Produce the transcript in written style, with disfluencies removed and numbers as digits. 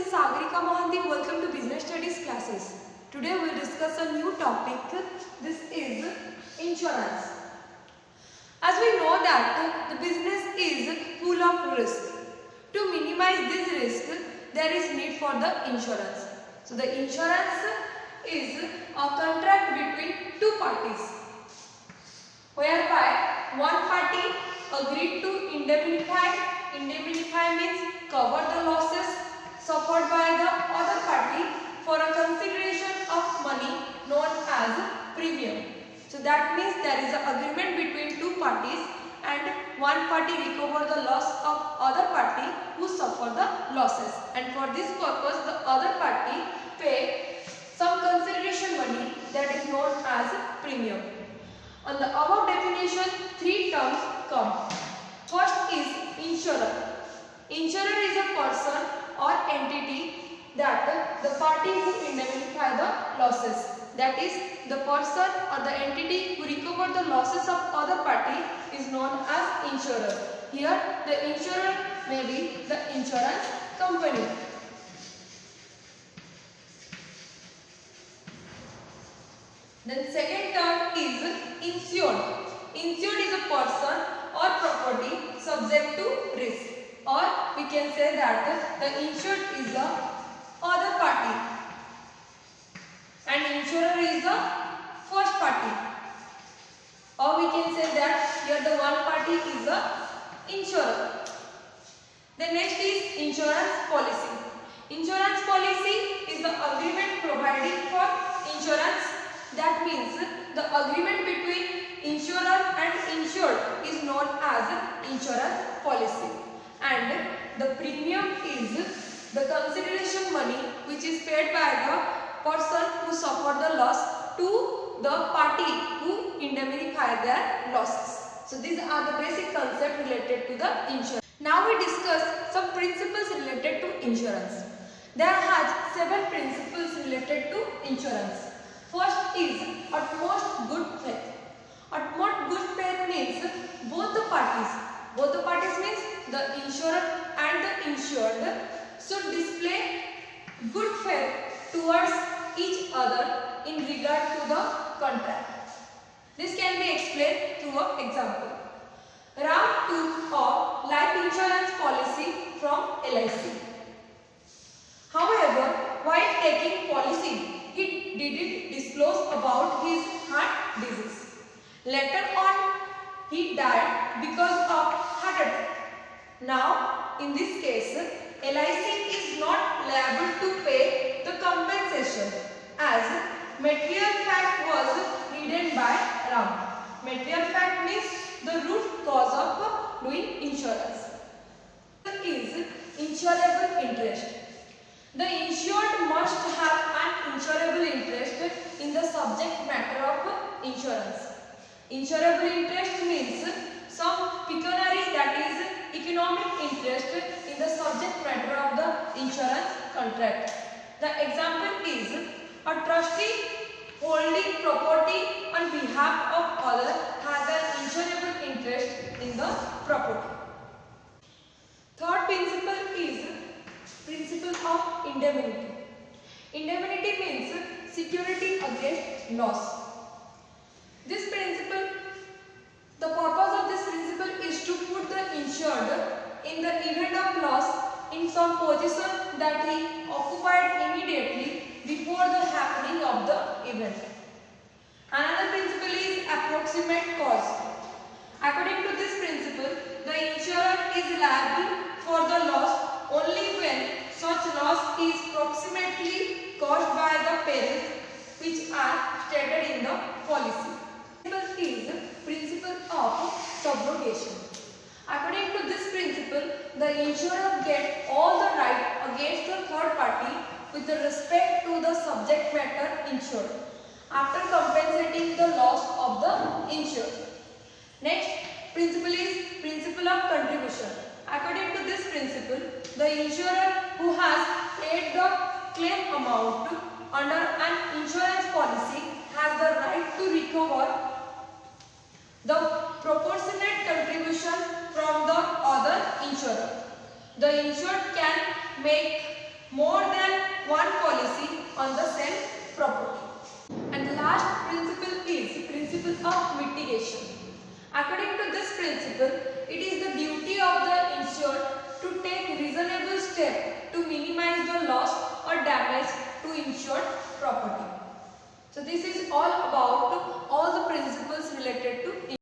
is Sagarika Mohanty. Welcome to Business Studies classes. Today we will discuss a new topic. This is insurance. As we know that the business is full of risk. To minimize this risk, there is need for the insurance. So the insurance is a contract between two parties, whereby one party agreed to indemnify. Indemnify means cover the losses suffered by the other party for a consideration of money known as premium. So that means there is an agreement between two parties and one party recover the loss of other party who suffer the losses, and for this purpose the other party pay some consideration money that is known as premium. On the above definition, three terms come. First is insurer. Insurer is a person or entity that the party who indemnify the losses. That is, the person or the entity who recover the losses of other party is known as insurer. Here, the insurer may be the insurance company. Then second term is insured. Insured is a person or property subject to risk, or we can say that the insured is the other party and insurer is the first party, or we can say that here the one party is the insurer. The next is insurance policy. Insurance policy is the agreement providing for insurance. That means the agreement between insurer and insured is known as insurance policy, and the premium is the consideration money which is paid by the person who suffered the loss to the party who indemnify their losses. So these are the basic concepts related to the insurance. Now we discuss some principles related to insurance. There are 7 principles related to insurance. First is utmost good faith. Utmost good faith means both the parties means the insurer and the insured should display good faith towards each other in regard to the contract. This can be explained through an example. Ram took a life insurance policy from LIC. However, while taking policy, he didn't disclose about his heart disease. Later on, he died because of heart attack. Now, in this case, LIC is not liable to pay the compensation as material fact was hidden by Ram. Material fact means the root cause of doing insurance. Is insurable interest. The insured must have an insurable interest in the subject matter of insurance. Insurable interest means some pecuniary, that is economic interest in the subject matter of the insurance contract. The example is a trustee holding property on behalf of other has an insurable interest in the property. Third principle is principle of indemnity. Indemnity means security against loss. This principle, the purpose of this principle is to put the insured in the event of loss in some position that he occupied immediately before the happening of the event. Another principle is approximate cost. According to this principle, the insurer is liable for the loss only when such loss is approximately caused by the perils which are stated in the policy. Principle is principle of subrogation. According to this principle, the insurer gets all the right against the third party with respect to the subject matter insured after compensating the loss of the insured. Next principle is principle of contribution. According to this principle, the insurer who has paid the claim amount under an insurance policy has the right to recover the proportionate contribution from the other insurer. The insured can make more than one policy on the same property. And the last principle is principle of mitigation. According to this principle, it is the duty of the insured to take reasonable steps to minimize the loss or damage to insured property. So this is all about all the principles related to